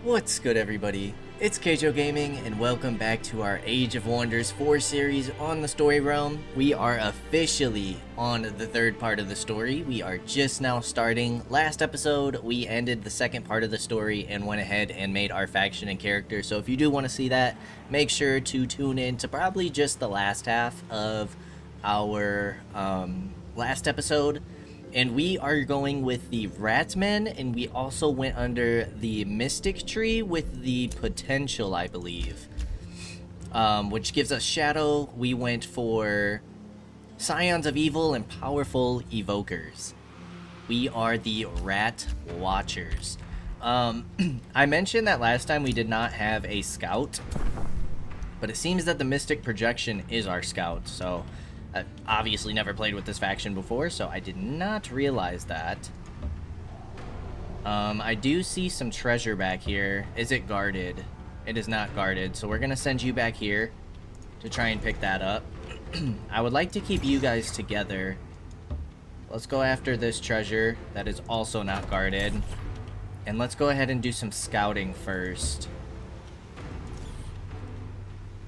What's good, everybody? It's Kaige-O Gaming, and welcome back to our Age of Wonders 4 series on the Story Realm. We are officially on the third part of the story. We are just now starting. Last episode, we ended the second part of the story and went ahead and made our faction and character. So if you do want to see that, make sure to tune in to probably just the last half of our last episode. And we are going with the Ratmen, and we also went under the Mystic Tree with the Potential, I believe. Which gives us Shadow. We went for Scions of Evil and Powerful Evokers. We are the Rat Watchers. I mentioned that last time we did not have a Scout, but it seems that the Mystic Projection is our Scout, so... I've obviously never played with this faction before, so I did not realize that. I do see some treasure back here. Is it guarded? It is not guarded, so we're going to send you back here to try and pick that up. I would like to keep you guys together. Let's go after this treasure that is also not guarded. And let's go ahead and do some scouting first.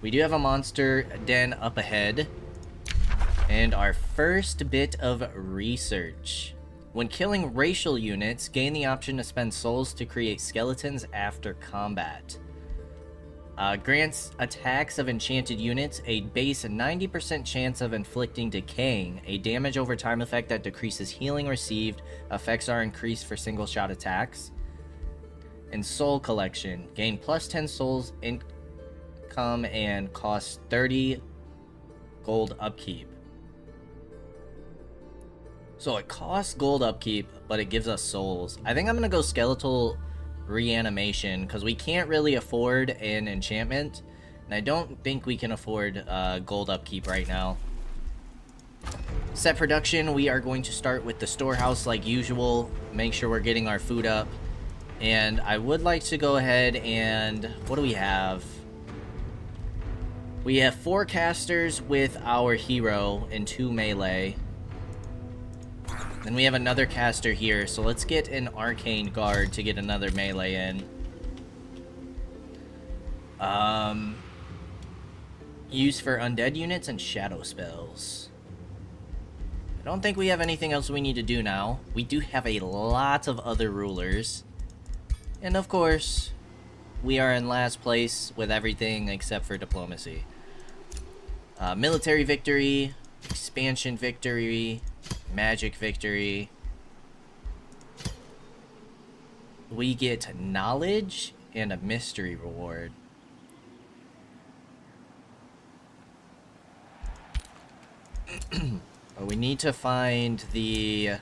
We do have a monster den up ahead. And our first bit of research. When killing racial units, gain the option to spend souls to create skeletons after combat. Grants attacks of enchanted units a base 90% chance of inflicting decaying, a damage over time effect that decreases healing received. Effects are increased for single shot attacks. And soul collection. Gain plus 10 souls income and cost 30 gold upkeep. So it costs gold upkeep, but it gives us souls. I think I'm going to go Skeletal Reanimation, because we can't really afford an enchantment. And I don't think we can afford gold upkeep right now. Set production, we are going to start with the storehouse like usual. Make sure we're getting our food up. And I would like to go ahead and... what do we have? We have 4 casters with our hero and 2 melee. Then we have another caster here, so let's get an arcane guard to get another melee in. Use for undead units and shadow spells. I don't think we have anything else we need to do now. We do have a lot of other rulers. And of course, we are in last place with everything except for diplomacy. Military victory, expansion victory, magic victory. We get knowledge and a mystery reward. But we need to find the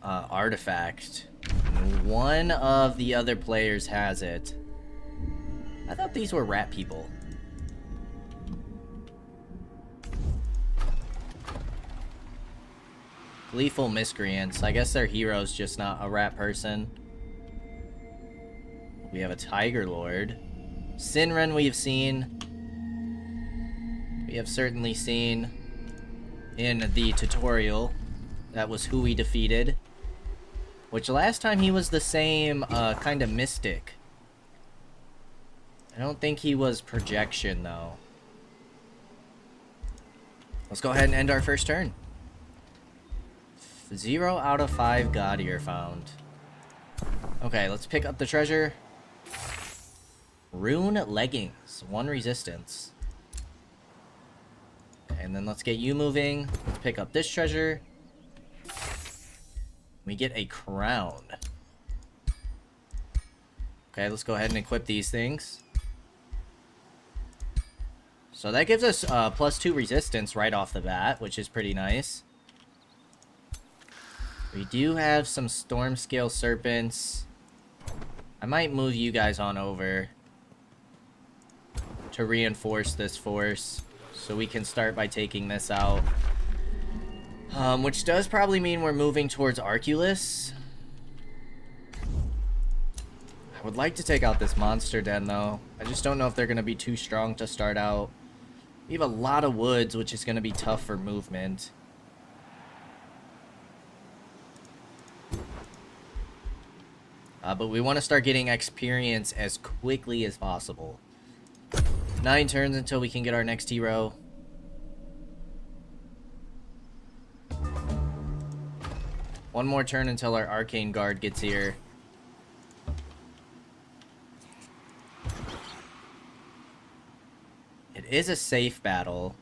artifact. One of the other players has it. I thought these were rat people. Gleeful miscreants. I guess their hero's just not a rat person. We have a Tiger Lord. Sinren we've seen. We have certainly seen in the tutorial. That was who we defeated. Which last time he was the same kind of mystic. I don't think he was projection though. Let's go ahead and end our first turn. 0 out of 5 God Ear found. Okay, let's pick up the treasure. Rune leggings, 1 resistance. And then let's get you moving. Let's pick up this treasure. We get a crown. Okay, let's go ahead and equip these things. So that gives us plus 2 resistance right off the bat, which is pretty nice. We do have some Storm Scale Serpents. I might move you guys on over to reinforce this force, so we can start by taking this out. Which does probably mean we're moving towards Arculus. I would like to take out this monster den, though. I just don't know if they're going to be too strong to start out. We have a lot of woods, which is going to be tough for movement. But we want to start getting experience as quickly as possible. 9 turns until we can get our next hero. One more turn until our arcane guard gets here. It is a safe battle.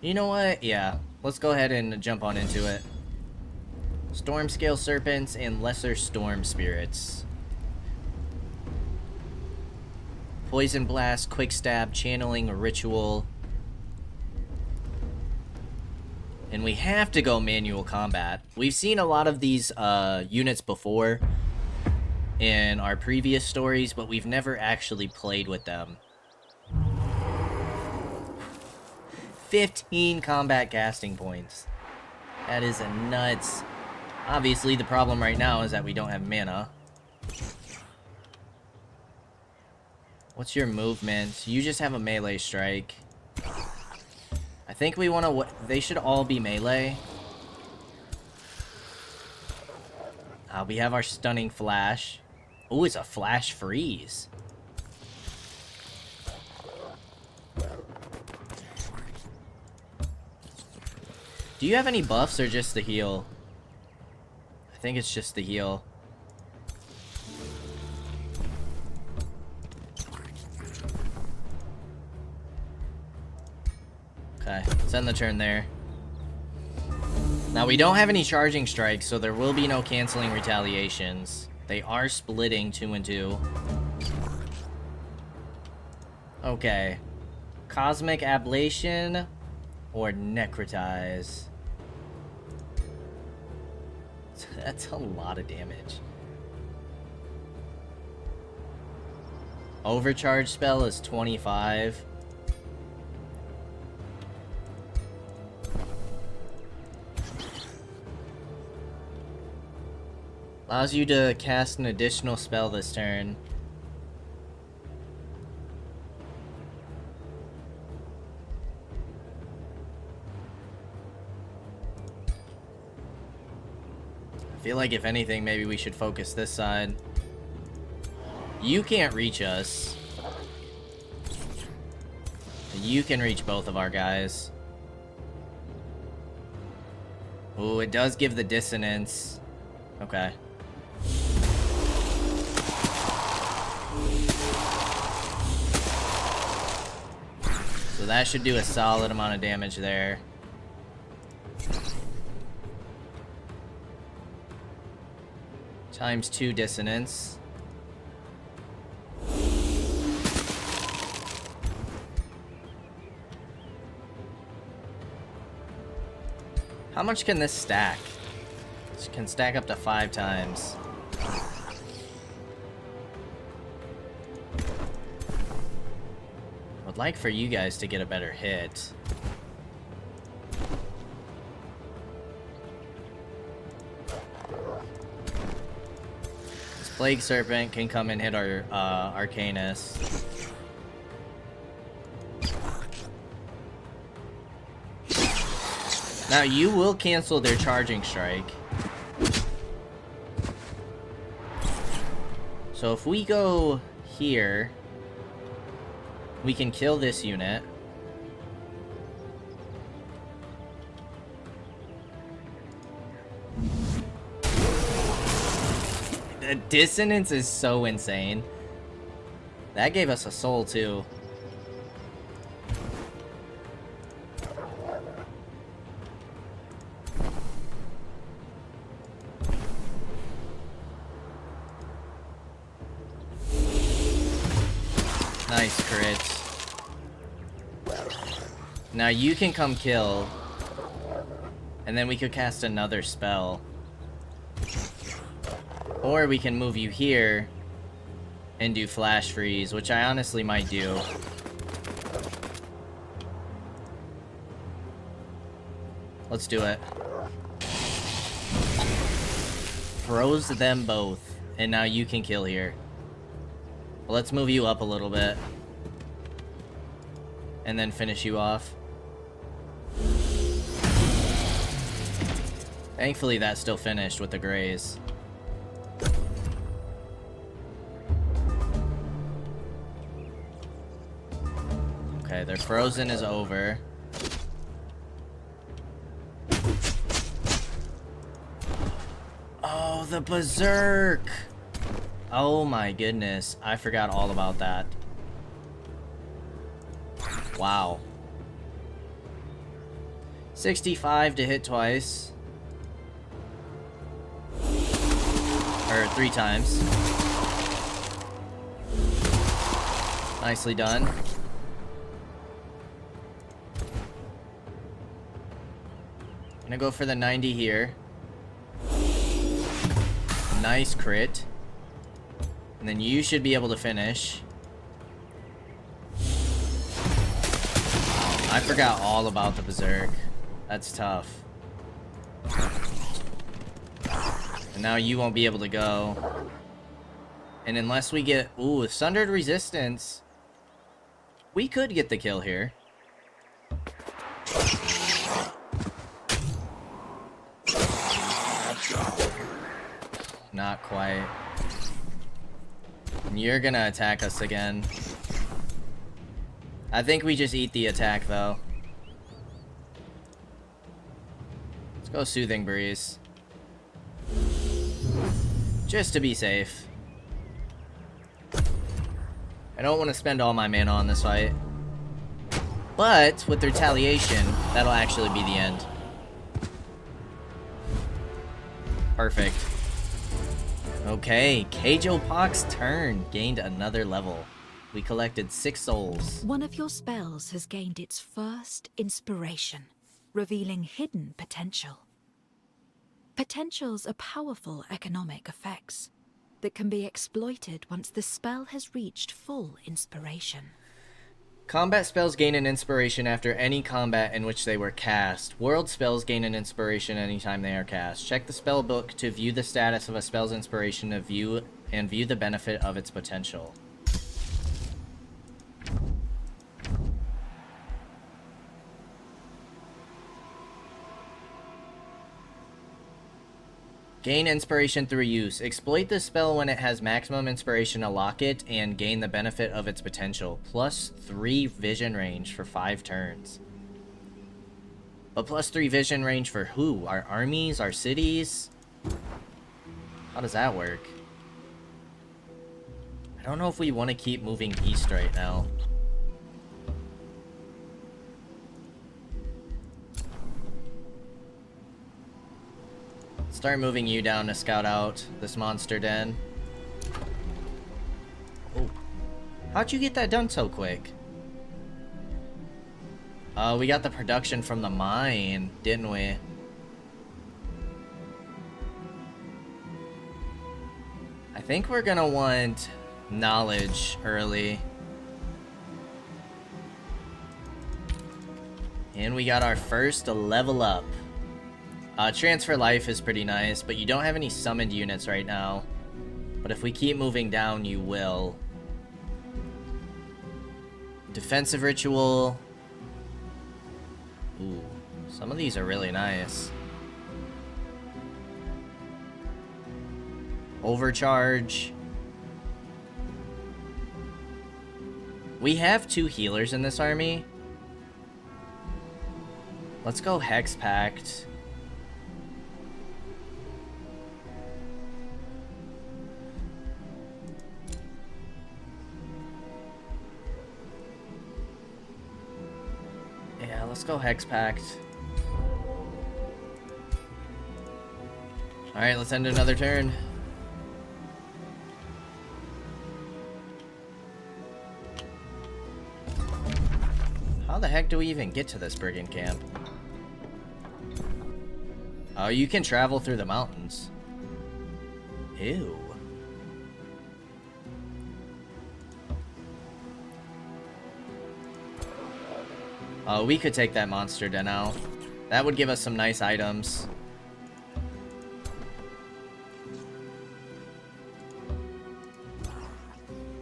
You know what? Yeah, let's go ahead and jump on into it. Storm Scale Serpents and Lesser Storm Spirits. Poison Blast, Quick Stab, Channeling, Ritual. And we have to go manual combat. We've seen a lot of these units before in our previous stories, but we've never actually played with them. 15 combat casting points. That is nuts. Obviously, the problem right now is that we don't have mana. What's your movement? You just have a melee strike. I think we want to... They should all be melee. We have our Stunning Flash. Oh, it's a Flash Freeze. Do you have any buffs or just the heal? I think it's just the heal. Okay, let's end the turn there. Now, we don't have any charging strikes, so there will be no canceling retaliations. They are splitting 2 and 2. Okay. Cosmic Ablation or Necrotize. That's a lot of damage. Overcharge spell is 25. Allows you to cast an additional spell this turn. I feel like if anything, maybe we should focus this side. You can't reach us. You can reach both of our guys. Ooh, it does give the dissonance. Okay. So that should do a solid amount of damage there. Times 2 dissonance. How much can this stack? This can stack up to 5 times. Would like for you guys to get a better hit. This Plague Serpent can come and hit our Arcanus. Now you will cancel their charging strike. So if we go here, we can kill this unit. The dissonance is so insane. That gave us a soul too. Nice crits. Now you can come kill. And then we could cast another spell. Or we can move you here and do Flash Freeze, which I honestly might do. Let's do it. Froze them both. And now you can kill here. Well, let's move you up a little bit. And then finish you off. Thankfully, that still finished with the graze. Okay, their frozen is over. Oh, the berserk! Oh my goodness, I forgot all about that. Wow. 65 to hit twice. Or 3 times. Nicely done. Gonna go for the 90 here. Nice crit. And then you should be able to finish. I forgot all about the berserk. That's tough. And now you won't be able to go. And unless we get... Ooh, Sundered Resistance. We could get the kill here. Not quite. And you're gonna attack us again. I think we just eat the attack, though. Let's go Soothing Breeze. Just to be safe. I don't want to spend all my mana on this fight. But, with the Retaliation, that'll actually be the end. Perfect. Okay, Kaige-O Poc's turn gained another level. We collected 6 souls. One of your spells has gained its first inspiration, revealing hidden potential. Potentials are powerful economic effects that can be exploited once the spell has reached full inspiration. Combat spells gain an inspiration after any combat in which they were cast. World spells gain an inspiration anytime they are cast. Check the spell book to view the status of a spell's inspiration and view the benefit of its potential. Gain inspiration through use. Exploit the spell when it has maximum inspiration to lock it and gain the benefit of its potential. +3 vision range for 5 turns. But +3 vision range for who? Our armies? Our cities? How does that work? I don't know if we want to keep moving east right now. Start moving you down to scout out this monster den. Oh. How'd you get that done so quick? We got the production from the mine, didn't we? I think we're gonna want knowledge early. And we got our first level up. Transfer life is pretty nice, but you don't have any summoned units right now. But if we keep moving down, you will. Defensive ritual. Ooh, some of these are really nice. Overcharge. We have 2 healers in this army. Let's go Hex Pact. Yeah, let's go Hex Pact. Alright, let's end another turn. How the heck do we even get to this brigand camp? Oh, you can travel through the mountains. Ew. Oh, we could take that monster den out. That would give us some nice items.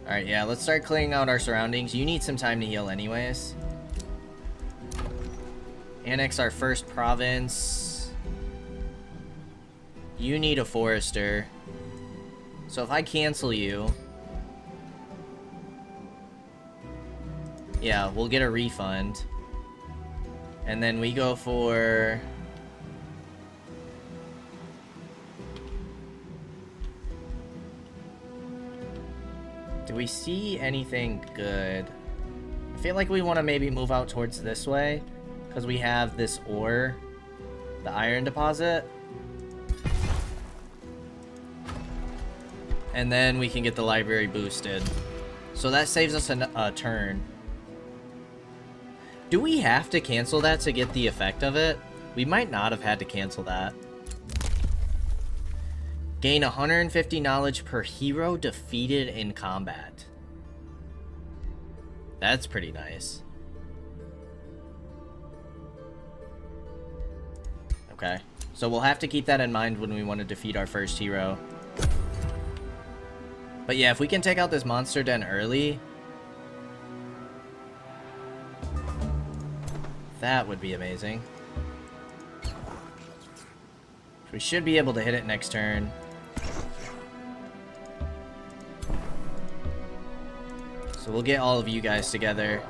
Alright, yeah, let's start cleaning out our surroundings. You need some time to heal anyways. Annex our first province. You need a forester. So if I cancel you... Yeah, we'll get a refund. And then we go for... Do we see anything good? I feel like we want to maybe move out towards this way, because we have this ore, the iron deposit. And then we can get the library boosted. So that saves us a turn. Do we have to cancel that to get the effect of it? We might not have had to cancel that. Gain 150 knowledge per hero defeated in combat. That's pretty nice. Okay. So we'll have to keep that in mind when we want to defeat our first hero. But yeah, if we can take out this monster den early, that would be amazing. We should be able to hit it next turn. So we'll get all of you guys together.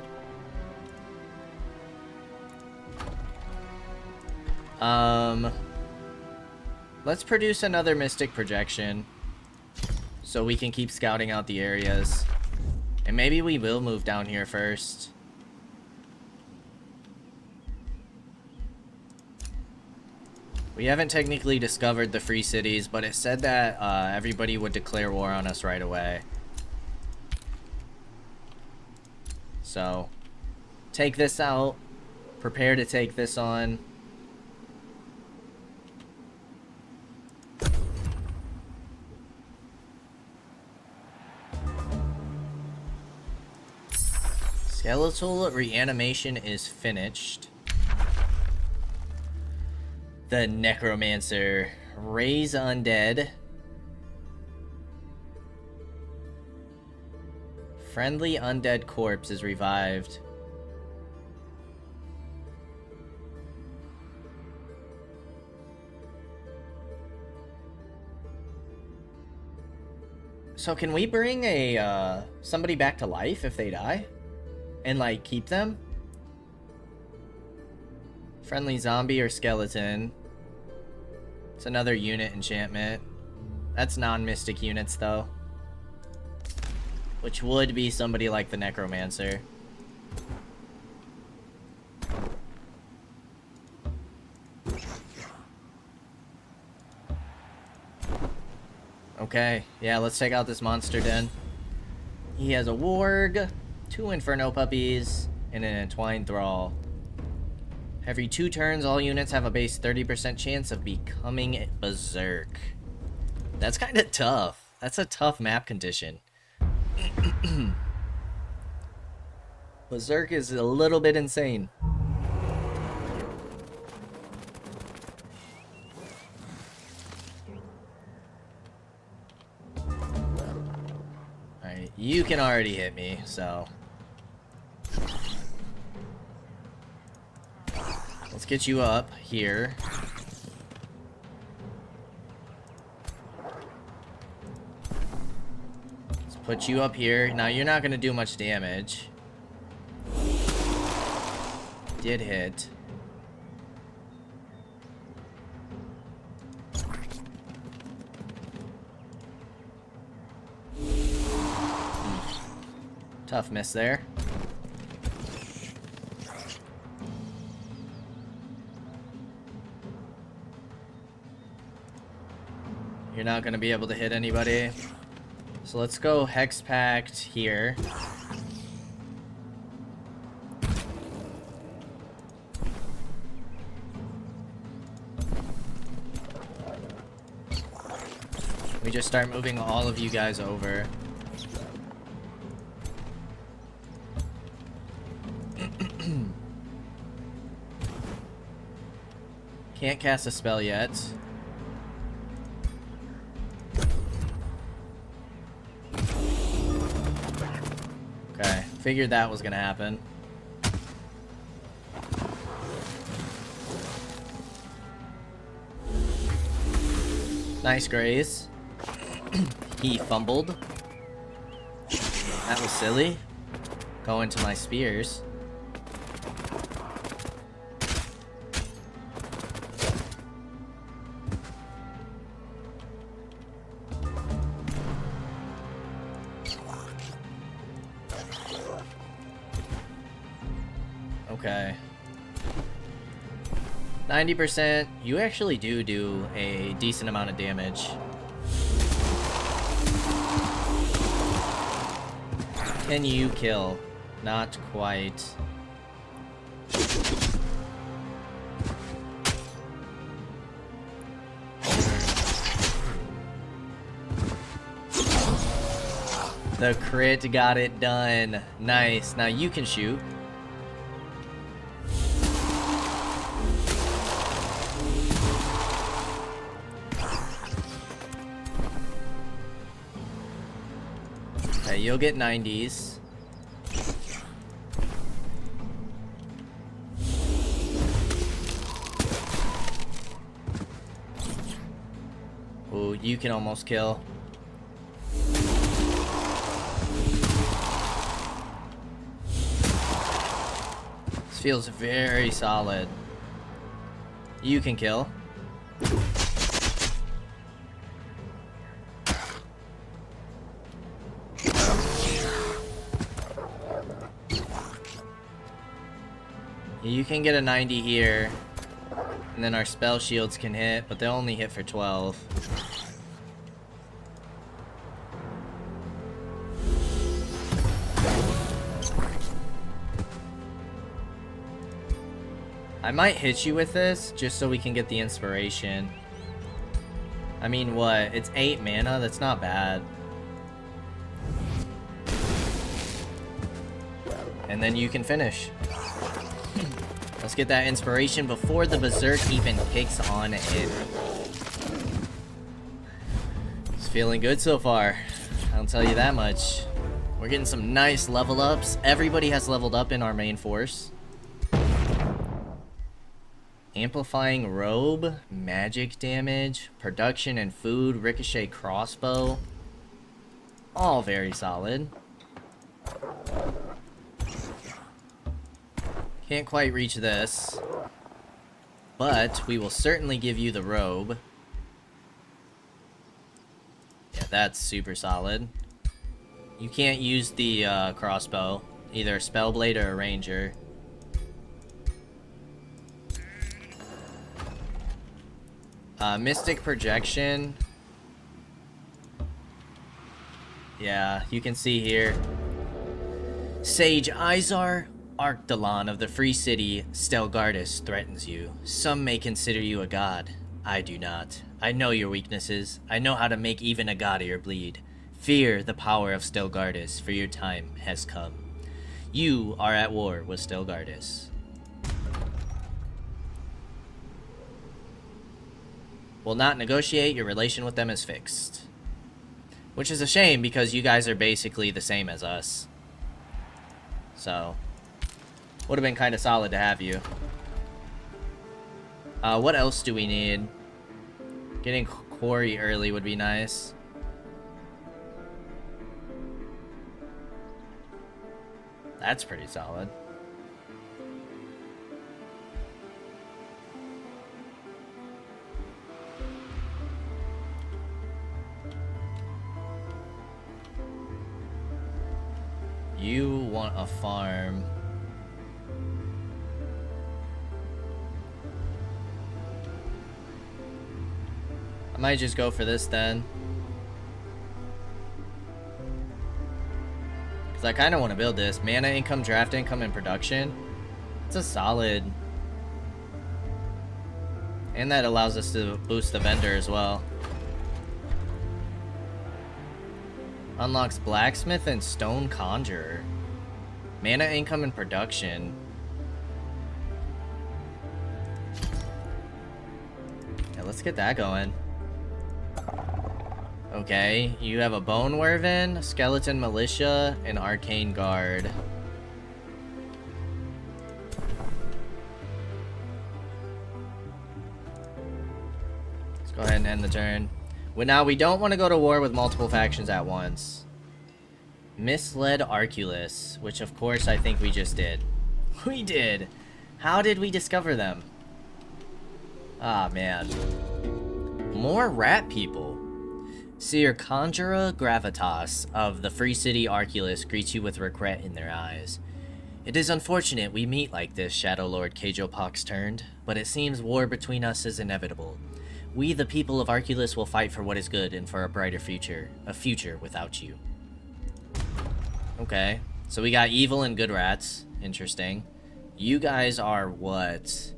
Let's produce another Mystic Projection so we can keep scouting out the areas. And maybe we will move down here first. We haven't technically discovered the free cities, but it said that everybody would declare war on us right away. So, take this out. Prepare to take this on. Skeletal reanimation is finished. The Necromancer. Raise undead. Friendly undead corpse is revived. So can we bring a somebody back to life if they die? And like keep them? Friendly zombie or skeleton. It's another unit enchantment. That's non-mystic units though. Which would be somebody like the Necromancer. Okay, yeah, let's take out this monster den. He has a warg, 2 inferno puppies, and an entwined thrall. Every 2 turns, all units have a base 30% chance of becoming berserk. That's kind of tough. That's a tough map condition. Berserk is a little bit insane. Alright, you can already hit me, so... Let's get you up here. Let's put you up here. Now, you're not going to do much damage. Did hit. Tough miss there. You're not going to be able to hit anybody. So let's go Hex Pact here. We just start moving all of you guys over. Can't cast a spell yet. Okay, figured that was gonna happen. Nice graze. He fumbled. That was silly. Go into my spears. Okay. 90%. You actually do a decent amount of damage. Can you kill? Not quite. The crit got it done. Nice. Now you can shoot. Okay, you'll get 90s. Ooh, you can almost kill. This feels very solid. You can kill. You can get a 90 here, and then our spell shields can hit, but they only hit for 12. I might hit you with this, just so we can get the inspiration. I mean, what? It's 8 mana? That's not bad. And then you can finish. Let's get that inspiration before the berserk even kicks on in. It's feeling good so far. I'll tell you that much. We're getting some nice level ups. Everybody has leveled up in our main force. Amplifying robe, magic damage, production and food, ricochet crossbow. All very solid. Can't quite reach this, but we will certainly give you the robe. Yeah, that's super solid. You can't use the crossbow, either a spellblade or a ranger. Mystic projection. Yeah, you can see here. Sage Izar Arcdalon of the Free City, Stelgardus, threatens you. Some may consider you a god. I do not. I know your weaknesses. I know how to make even a god-ear bleed. Fear the power of Stelgardus, for your time has come. You are at war with Stelgardus. Will not negotiate. Your relation with them is fixed. Which is a shame, because you guys are basically the same as us. So would have been kind of solid to have you. What else do we need? Getting quarry early would be nice. That's pretty solid. You want a farm. I might just go for this then. Because I kind of want to build this. Mana income, draft income, and production. It's a solid. And that allows us to boost the vendor as well. Unlocks blacksmith and stone conjurer. Mana income and production. Yeah, let's get that going. Okay, you have a Bone Werven, Skeleton Militia, and Arcane Guard. Let's go ahead and end the turn. Well, now we don't want to go to war with multiple factions at once. Misled Arculus, which of course I think we just did. We did. How did we discover them? Ah, man. More rat people. Seer Conjura Gravitas of the Free City Arculus greets you with regret in their eyes. It is unfortunate we meet like this, Shadow Lord Kaige-O Pox turned, but it seems war between us is inevitable. We, the people of Arculus, will fight for what is good and for a brighter future. A future without you. Okay. So we got evil and good rats. Interesting. You guys are what?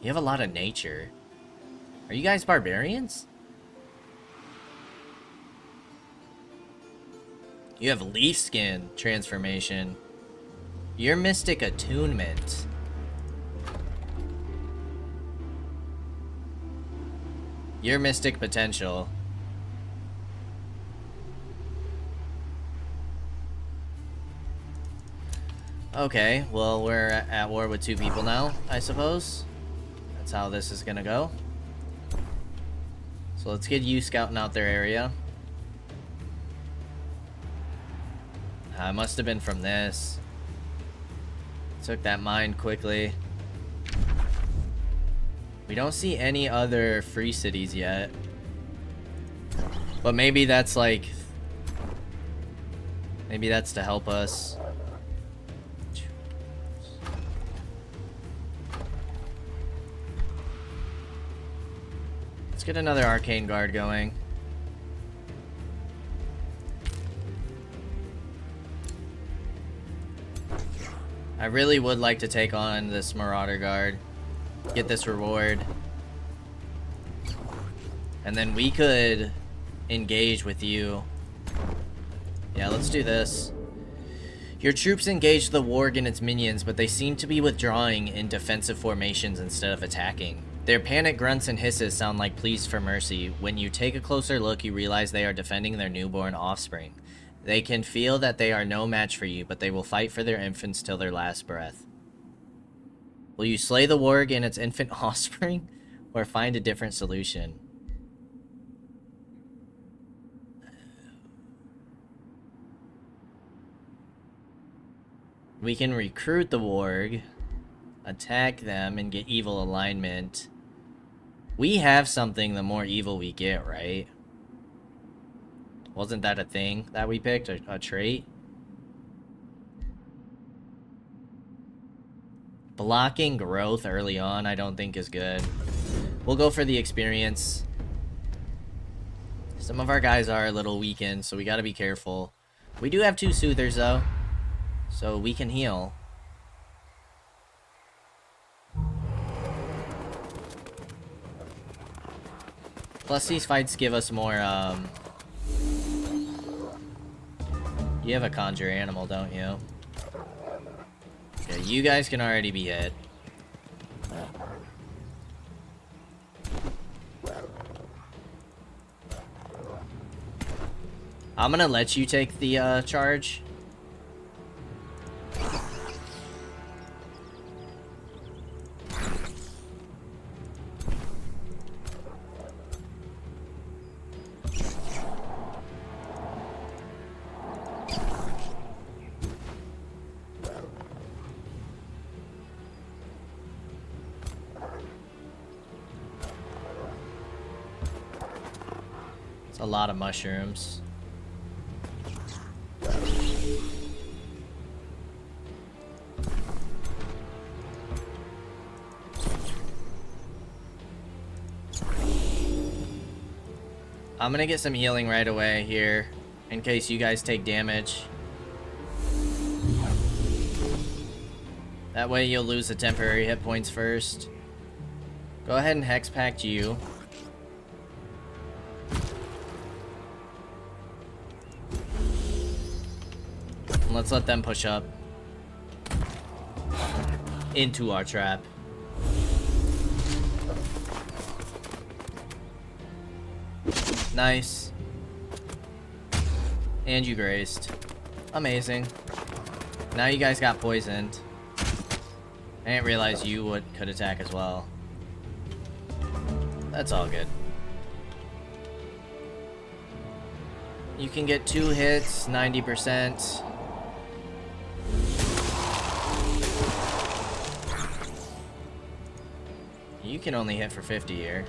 You have a lot of nature. Are you guys barbarians? You have leaf skin transformation. Your mystic attunement. Your mystic potential. Okay, well, we're at war with two people now, I suppose. That's how this is gonna go. So let's get you scouting out their area. It must have been from this. Took that mine quickly. We don't see any other free cities yet. But maybe that's like... maybe that's to help us. Let's get another Arcane Guard going. I really would like to take on this Marauder Guard. Get this reward. And then we could engage with you. Yeah, let's do this. Your troops engaged the warg and its minions, but they seem to be withdrawing in defensive formations instead of attacking. Their panic grunts and hisses sound like pleas for mercy. When you take a closer look, you realize they are defending their newborn offspring. They can feel that they are no match for you, but they will fight for their infants till their last breath. Will you slay the warg and its infant offspring, or find a different solution? We can recruit the warg, attack them, and get evil alignment. We have something the more evil we get, right? Wasn't that a thing that we picked? A trait? Blocking growth early on I don't think is good. We'll go for the experience. Some of our guys are a little weakened, so we gotta be careful. We do have 2 soothers though, so we can heal. Plus these fights give us more, You have a conjure animal, don't you? Yeah, you guys can already be hit. I'm gonna let you take the charge. A lot of mushrooms. I'm gonna get some healing right away here in case you guys take damage. That way you'll lose the temporary hit points first. Go ahead and Hex Pact you. Let's let them push up into our trap. Nice. And you grazed. Amazing. Now you guys got poisoned. I didn't realize you could attack as well. That's all good. You can get 2 hits, 90%. You can only hit for 50 here.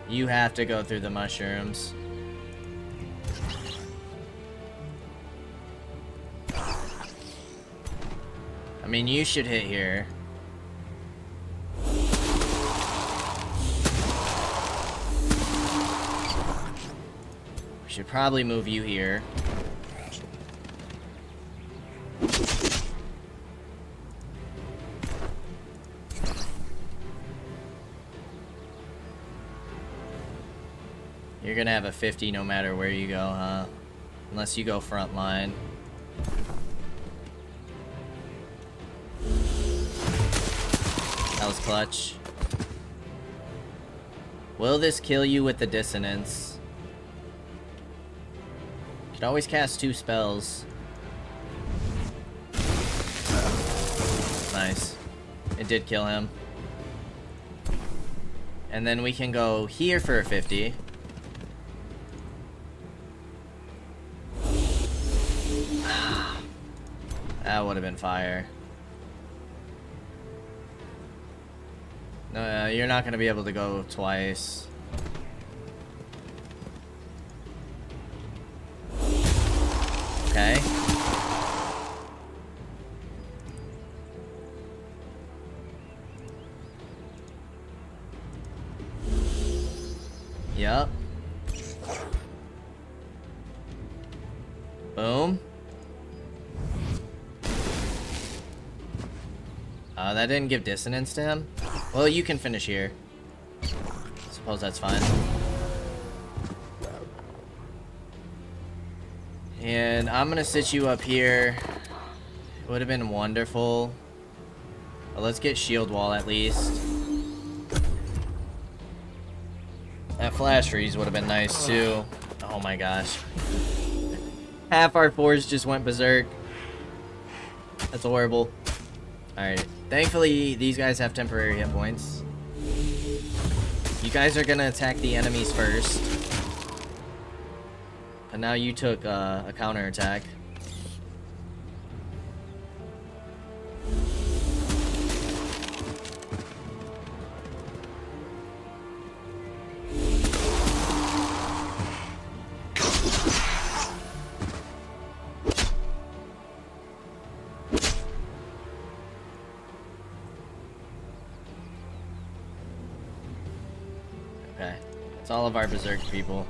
You have to go through the mushrooms. I mean, you should hit here. We should probably move you here. You're gonna have a 50 no matter where you go, huh? Unless you go front line. That was clutch. Will this kill you with the dissonance? You could always cast 2 spells. Nice. It did kill him. And then we can go here for a 50. That would have been fire. No, you're not going to be able to go twice. Okay. Yep. Boom. That didn't give dissonance to him. Well, you can finish here. Suppose that's fine. And I'm gonna sit you up here. It would have been wonderful. But let's get shield wall at least. That flash freeze would have been nice too. Oh my gosh. Half our force just went berserk. That's horrible. Alright. Thankfully, these guys have temporary hit points. You guys are gonna attack the enemies first. And now you took a counter attack. Okay. It's all of our berserk people.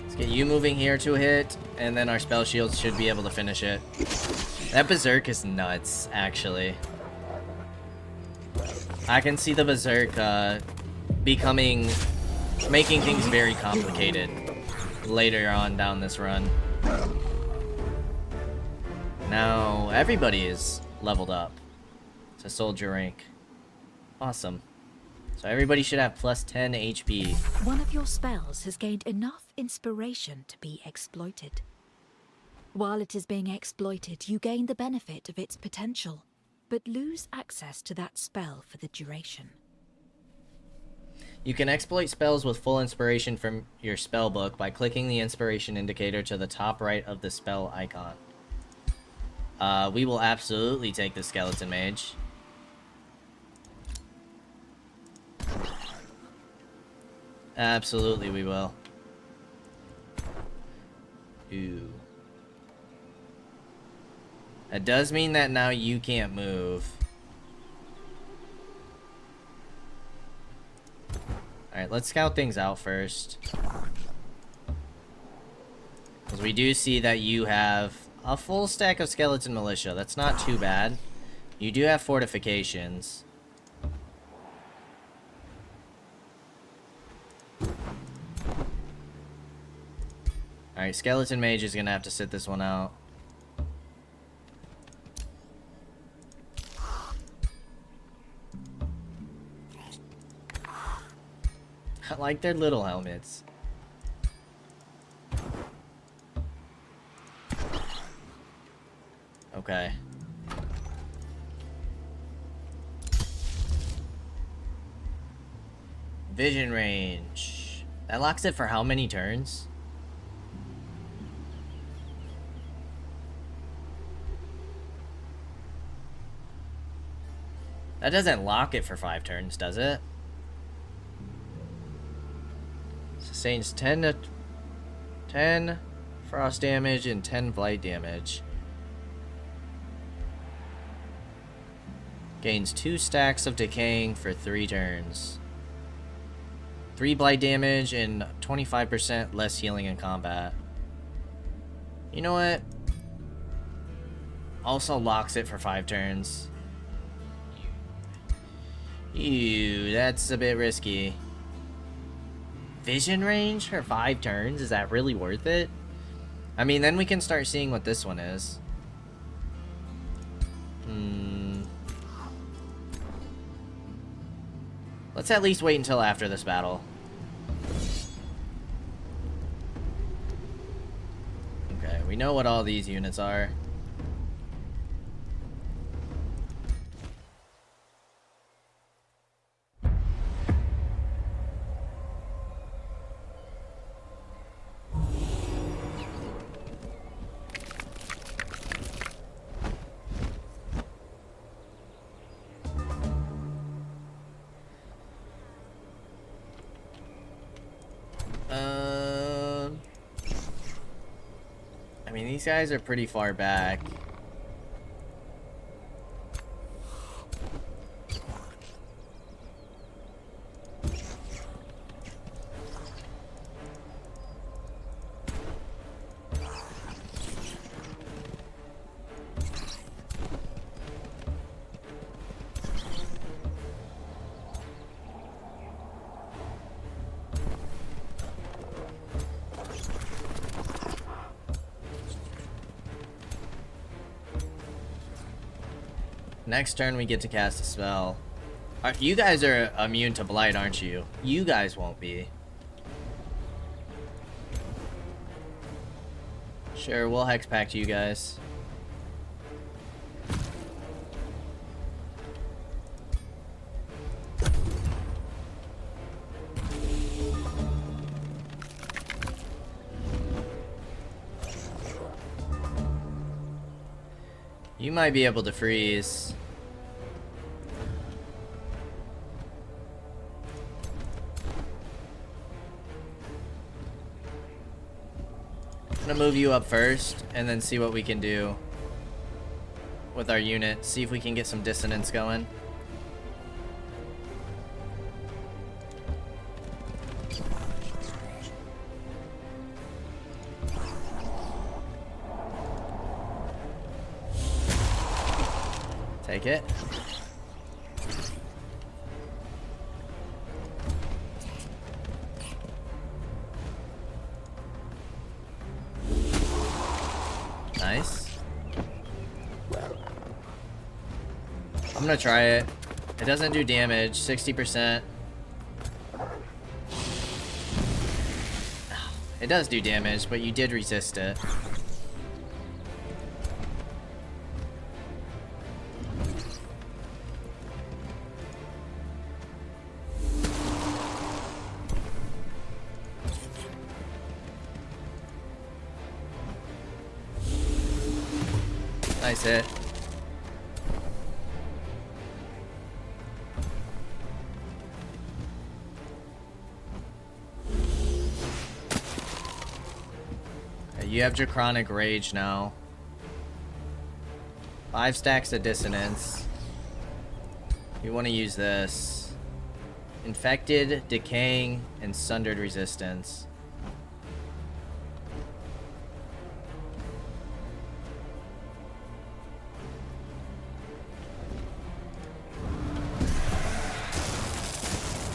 Let's get you moving here to a hit, and then our spell shields should be able to finish it. That berserk is nuts, actually. I can see the berserk making things very complicated later on down this run. Now everybody is leveled up to soldier rank. Awesome. So everybody should have plus 10 HP. One of your spells has gained enough inspiration to be exploited. While it is being exploited, you gain the benefit of its potential, but lose access to that spell for the duration. You can exploit spells with full inspiration from your spell book by clicking the inspiration indicator to the top right of the spell icon. We will absolutely take the skeleton mage. Absolutely we will. Ooh. That does mean that now you can't move. Alright, let's scout things out first. Because we do see that you have a full stack of skeleton militia. That's not too bad. You do have fortifications. Alright, skeleton mage is gonna have to sit this one out. I like their little helmets. Okay. Vision range. That locks it for how many turns? That doesn't lock it for 5 turns, does it? Sustains 10 frost damage and 10 blight damage. Gains 2 stacks of decaying for 3 turns. 3 blight damage and 25% less healing in combat. You know what? Also locks it for 5 turns. Ew, that's a bit risky. Vision range for 5 turns? Is that really worth it? I mean, then we can start seeing what this one is. Let's at least wait until after this battle. Okay, we know what all these units are. I mean, these guys are pretty far back. Next turn we get to cast a spell. You guys are immune to blight, aren't you? You guys won't be. Sure, we'll hex pact you guys. You might be able to freeze. I'm gonna move you up first and then see what we can do with our unit. See if we can get some dissonance going. Take it. Nice. I'm gonna try it. It doesn't do damage, 60%. It does do damage, but you did resist it. Nice hit. Okay, you have Draconic Rage now. 5 stacks of Dissonance. You want to use this. Infected, Decaying, and Sundered Resistance.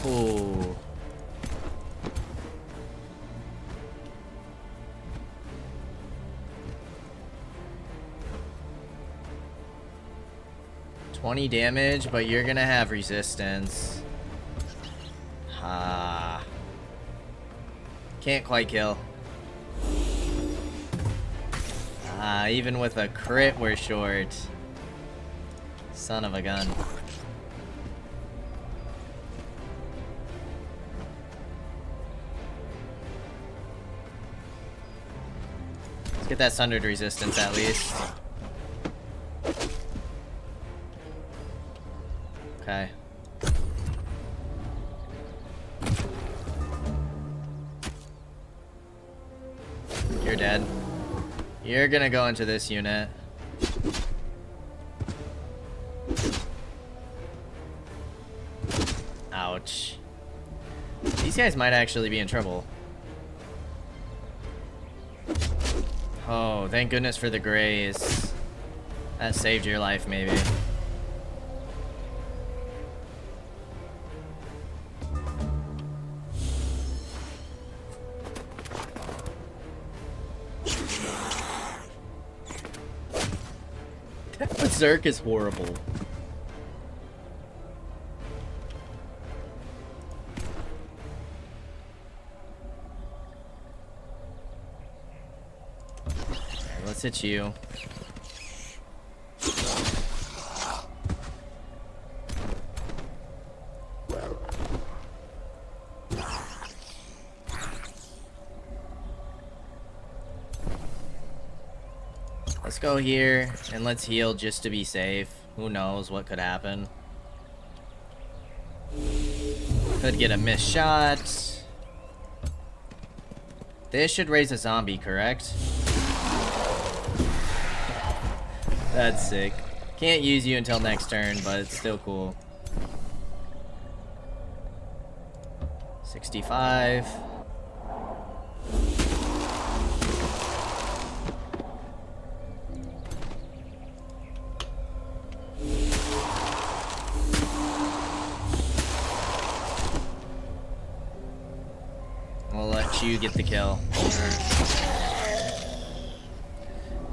Ooh. $20 damage, but you're gonna have resistance. Ha. Can't quite kill. Even with a crit, we're short. Son of a gun. Let's get that sundered resistance at least. Okay. You're dead. You're gonna go into this unit. Ouch. These guys might actually be in trouble. Oh, thank goodness for the graze. That saved your life, maybe. That berserk is horrible. Let's hit you. Let's go here and let's heal just to be safe. Who knows what could happen. Could get a missed shot. This should raise a zombie, correct? That's sick. Can't use you until next turn, but it's still cool. 65. We'll let you get the kill.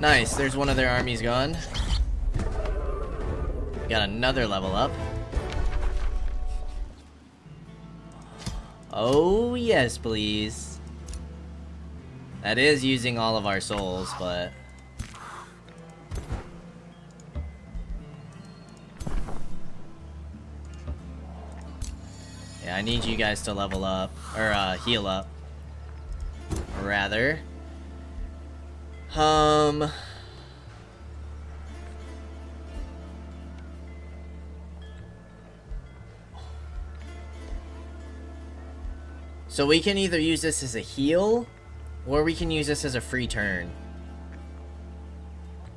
Nice, there's one of their armies gone. Got another level up. Oh, yes, please. That is using all of our souls, but... yeah, I need you guys to level up. Or, heal up. Rather. So we can either use this as a heal, or we can use this as a free turn.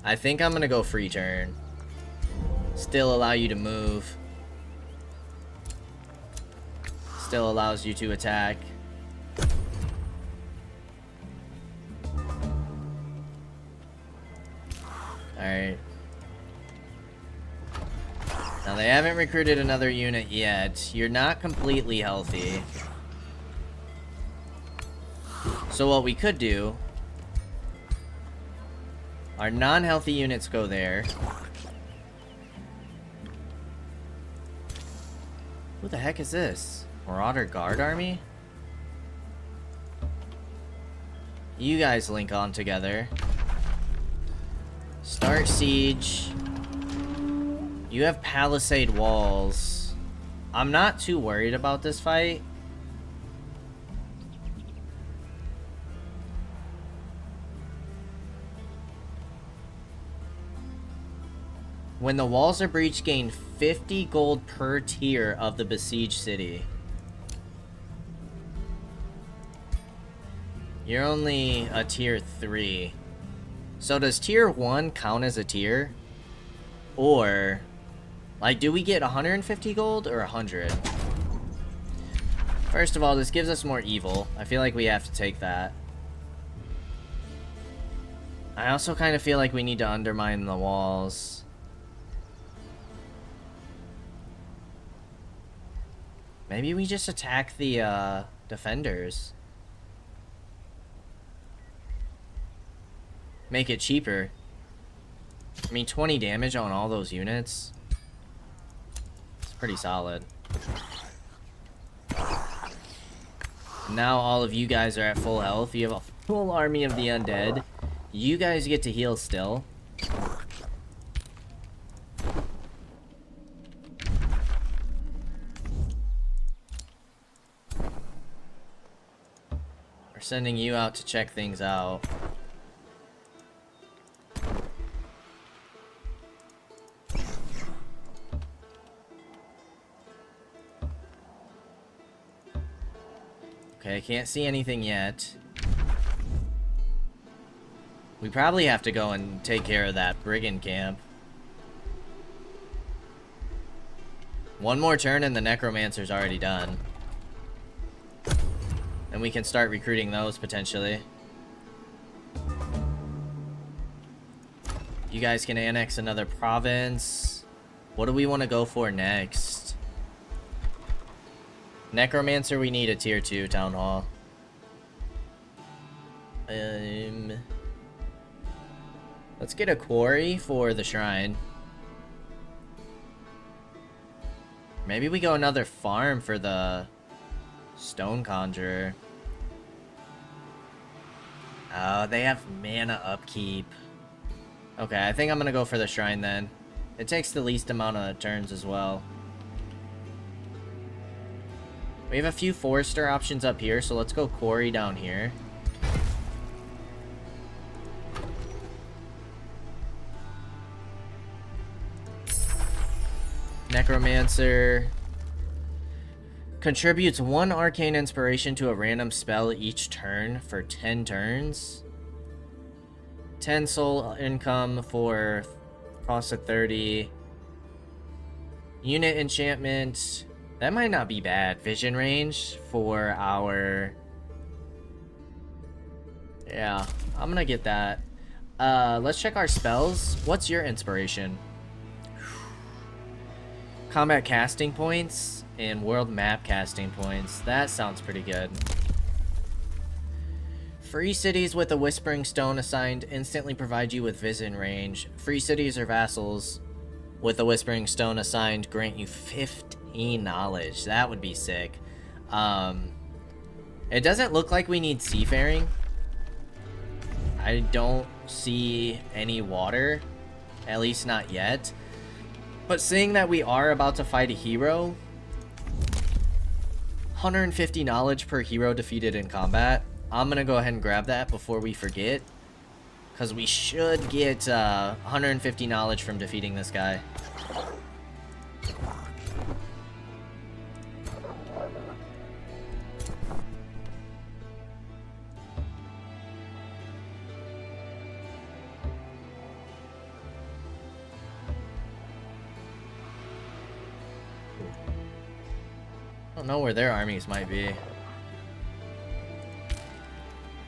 I think I'm gonna go free turn. Still allow you to move. Still allows you to attack. Alright. Now they haven't recruited another unit yet. You're not completely healthy. So what we could do... our non-healthy units go there. Who the heck is this? Marauder Guard Army? You guys link on together. Start siege. You have palisade walls. I'm not too worried about this fight. When the walls are breached, gain 50 gold per tier of the besieged city. You're only a tier 3. So does tier 1 count as a tier? Or, like, do we get 150 gold or 100? First of all, this gives us more evil. I feel like we have to take that. I also kind of feel like we need to undermine the walls. Maybe we just attack the defenders. Make it cheaper. I mean, 20 damage on all those units. It's pretty solid. Now all of you guys are at full health. You have a full army of the undead. You guys get to heal still. We're sending you out to check things out. Okay, I can't see anything yet. We probably have to go and take care of that brigand camp. One more turn and the necromancer's already done. And we can start recruiting those potentially. You guys can annex another province. What do we want to go for next? Necromancer, we need a tier 2 town hall. Let's get a quarry for the shrine. Maybe we go another farm for the stone conjurer. Oh, they have mana upkeep. Okay, I think I'm gonna go for the shrine then. It takes the least amount of turns as well. We have a few forester options up here, so let's go quarry down here. Necromancer contributes 1 arcane inspiration to a random spell each turn for 10 turns. 10 soul income for cost of 30. Unit enchantment. That might not be bad. Vision range for our... Yeah, I'm gonna get that. Let's check our spells. What's your inspiration? Combat casting points and world map casting points. That sounds pretty good. Free cities with a Whispering Stone assigned instantly provide you with vision range. Free cities or vassals with a Whispering Stone assigned grant you 15 knowledge. That would be sick. It doesn't look like we need seafaring. I don't see any water, at least not yet. But seeing that we are about to fight a hero, 150 knowledge per hero defeated in combat. I'm gonna go ahead and grab that before we forget, because we should get 150 knowledge from defeating this guy. I don't know where their armies might be.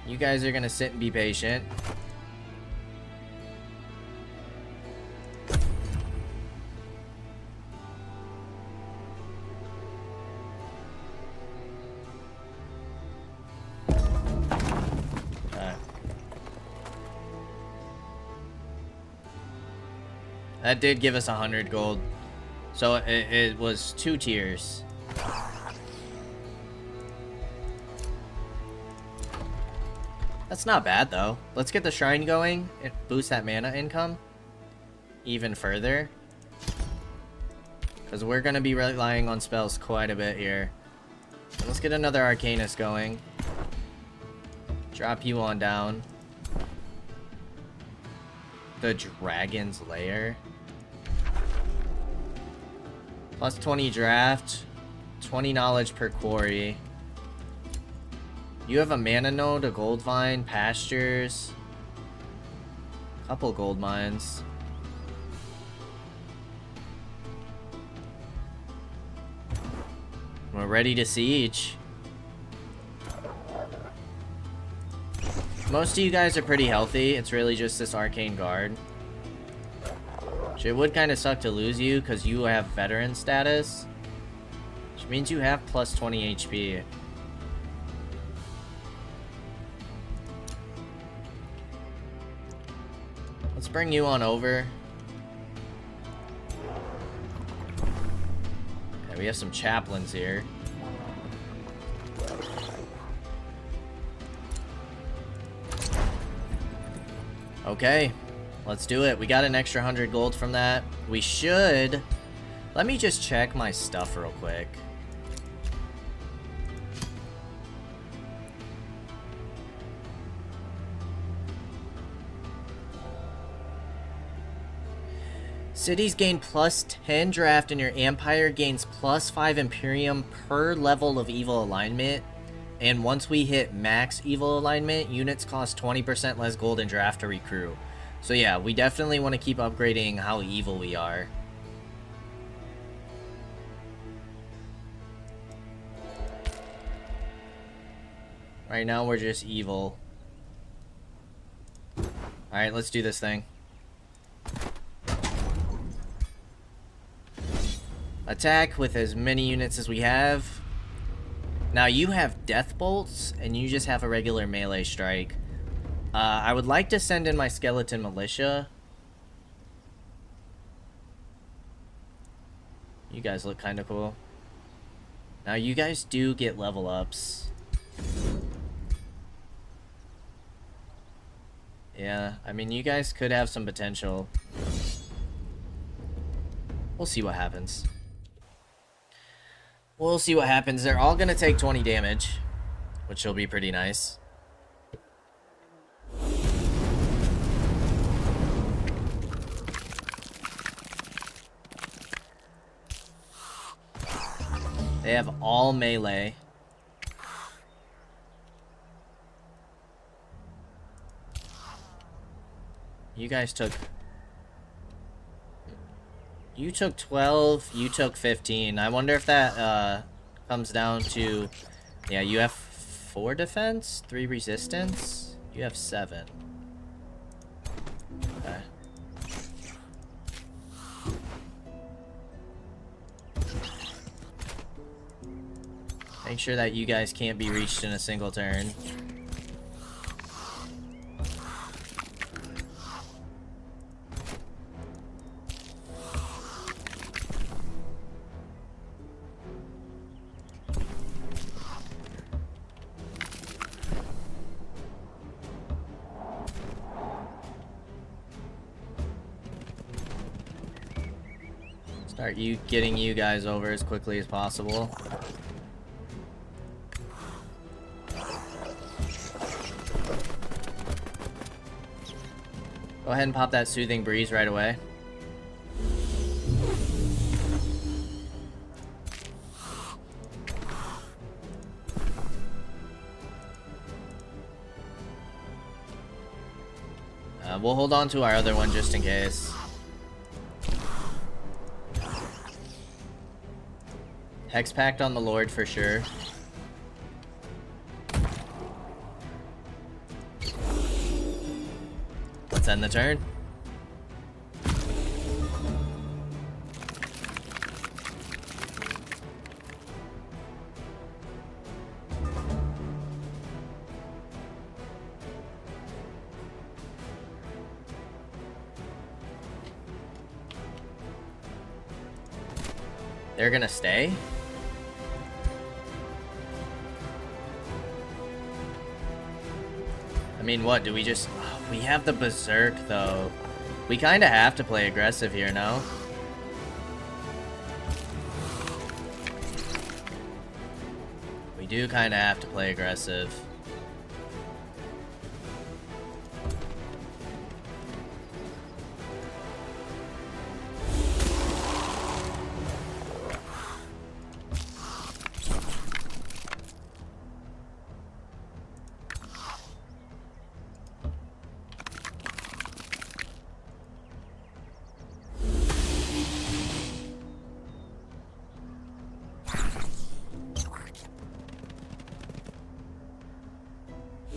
You guys are gonna sit and be patient. Okay. That did give us 100 gold. So it was 2 tiers. That's not bad though. Let's get the shrine going and boost that mana income even further, because we're gonna be relying on spells quite a bit here. And let's get another Arcanist going. Drop you on down. The Dragon's Lair. Plus 20 draft, 20 knowledge per quarry. You have a mana node, a gold vine, pastures, couple gold mines. We're ready to siege. Most of you guys are pretty healthy. It's really just this arcane guard. Which it would kind of suck to lose you because you have veteran status, which means you have plus 20 HP. Let's bring you on over. Okay, we have some chaplains here. Okay, let's do it. We got an extra 100 gold from that. We should... Let me just check my stuff real quick. Cities gain plus 10 draft and your empire gains plus 5 Imperium per level of evil alignment. And once we hit max evil alignment, units cost 20% less gold in draft to recruit. So yeah, we definitely want to keep upgrading how evil we are. Right now we're just evil. Alright, let's do this thing. Attack with as many units as we have. Now you have death bolts and you just have a regular melee strike. I would like to send in my skeleton militia. You guys look kind of cool. Now you guys do get level ups. Yeah, I mean you guys could have some potential. We'll see what happens. We'll see what happens. They're all gonna take 20 damage, which will be pretty nice. They have all melee. You guys took... You took 12, you took 15. I wonder if that comes down to... Yeah, you have 4 defense, 3 resistance. You have 7. Okay. Make sure that you guys can't be reached in a single turn. Start getting you guys over as quickly as possible. Go ahead and pop that Soothing Breeze right away. We'll hold on to our other one just in case. Hex Pact on the Lord for sure. Let's end the turn. They're gonna stay? I mean, what, do we just... We have the Berserk, though. We kind of have to play aggressive here, no? We do kind of have to play aggressive.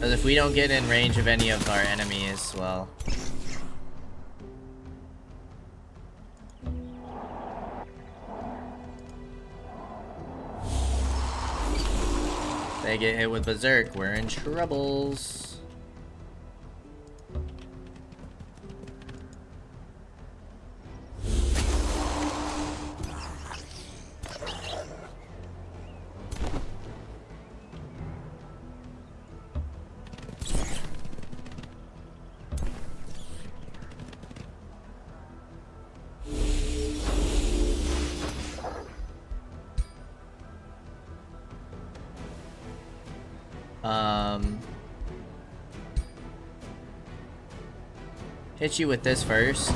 Because if we don't get in range of any of our enemies, well... If they get hit with Berserk, we're in troubles. Hit you with this first.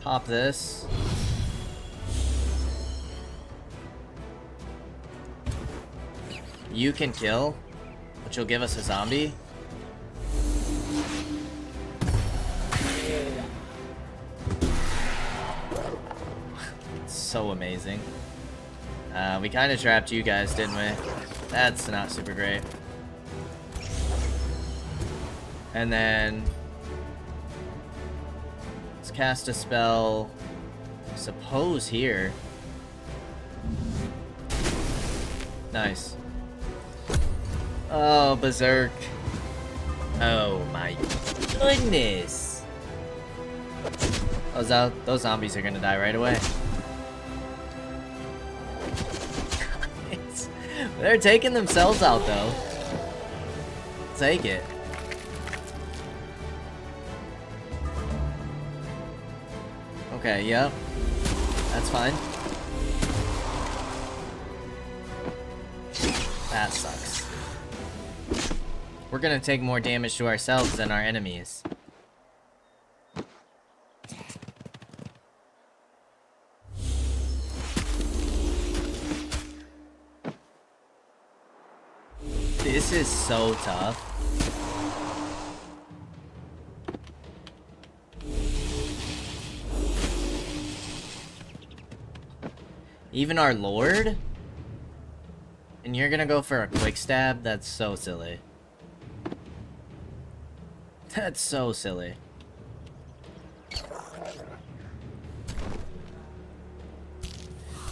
Pop this. You can kill, which will give us a zombie. It's so amazing. We kind of trapped you guys, didn't we? That's not super great. And then let's cast a spell, I suppose here. Nice. Oh, Berserk. Oh my goodness. Those zombies are gonna die right away. They're taking themselves out though. Take it. Okay, yep. That's fine. That sucks. We're gonna take more damage to ourselves than our enemies. This is so tough. Even our lord? And you're gonna go for a quick stab? That's so silly. That's so silly.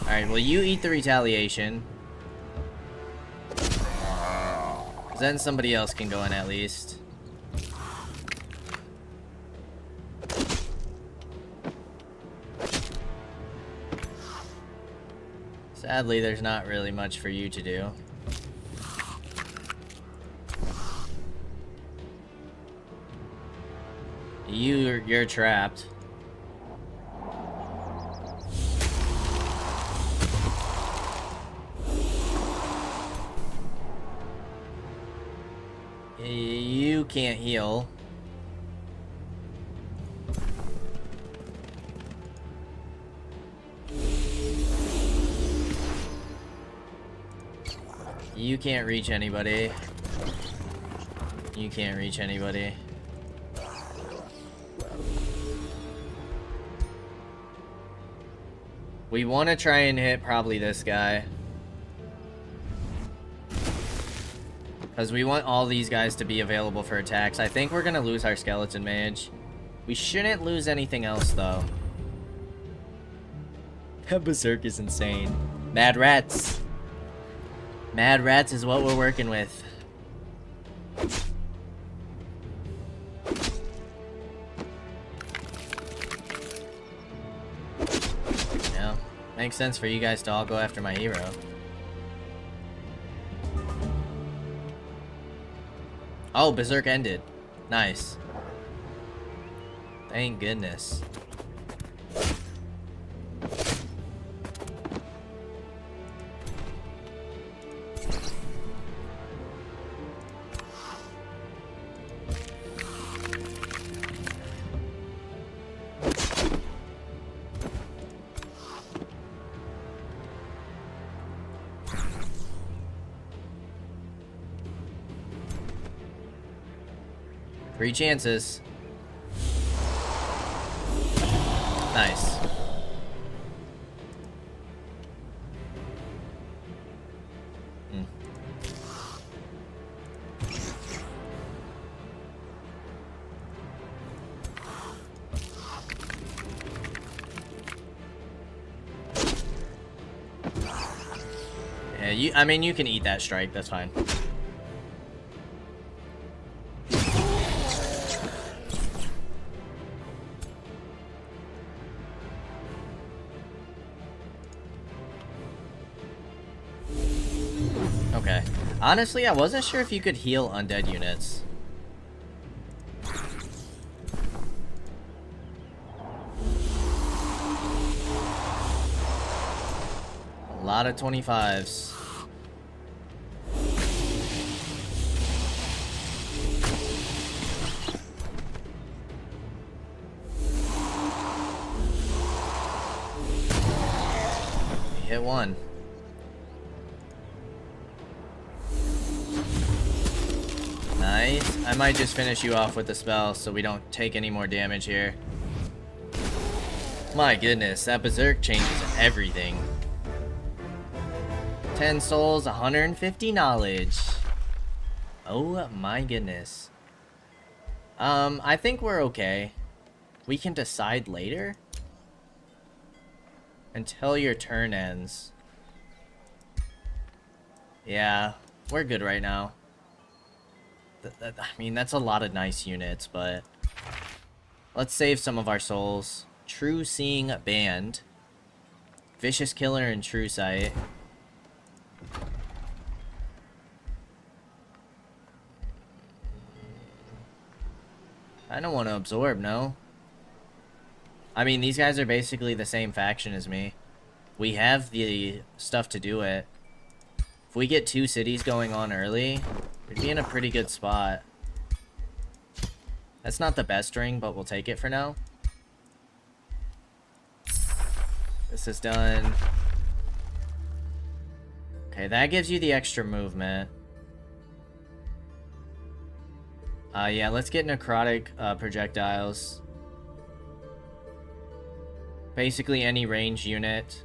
Alright, well you eat the retaliation. Then somebody else can go in at least. Sadly, there's not really much for you to do. You're trapped. You can't heal. You can't reach anybody. You can't reach anybody. We want to try and hit probably this guy. Because we want all these guys to be available for attacks. I think we're going to lose our skeleton mage. We shouldn't lose anything else, though. That berserk is insane. Mad rats. Mad rats is what we're working with. Yeah, makes sense for you guys to all go after my hero. Oh, berserk ended. Nice. Thank goodness. Three chances. Nice. Yeah, I mean, you can eat that strike, that's fine. Okay. Honestly, I wasn't sure if you could heal undead units. A lot of 25s. Hit one. Nice. I might just finish you off with the spell so we don't take any more damage here. My goodness, that berserk changes everything. 10 souls, 150 knowledge. Oh my goodness. I think we're okay. We can decide later. Until your turn ends. Yeah, we're good right now. I mean, that's a lot of nice units, but... Let's save some of our souls. True Seeing Band. Vicious Killer and True Sight. I don't want to absorb, no. I mean, these guys are basically the same faction as me. We have the stuff to do it. If we get 2 cities going on early, we'd be in a pretty good spot. That's not the best ring, but we'll take it for now. This is done. Okay, that gives you the extra movement. Yeah, let's get necrotic projectiles. Basically any range unit.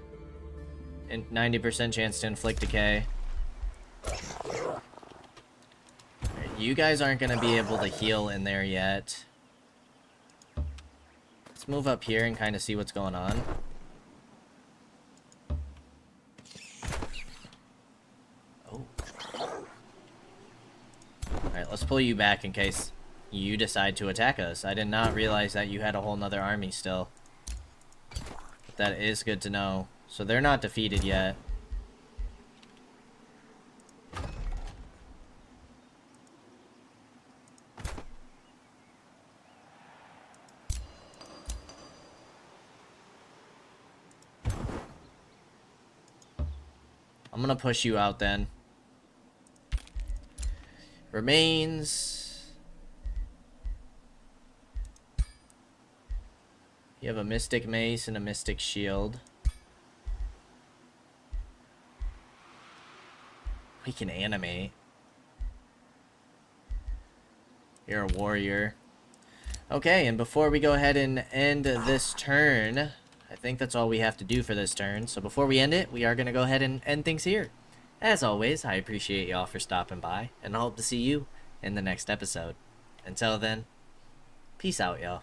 And 90% chance to inflict decay. You guys aren't going to be able to heal in there yet. Let's move up here and kind of see what's going on. Oh. Alright, let's pull you back in case you decide to attack us. I did not realize that you had a whole nother army still. But that is good to know. So they're not defeated yet. I'm gonna push you out then. Remains. You have a Mystic Mace and a Mystic Shield. We can animate. You're a warrior. Okay, and before we go ahead and end this turn, I think that's all we have to do for this turn. So before we end it, we are going to go ahead and end things here. As always, I appreciate y'all for stopping by, and I hope to see you in the next episode. Until then, peace out, y'all.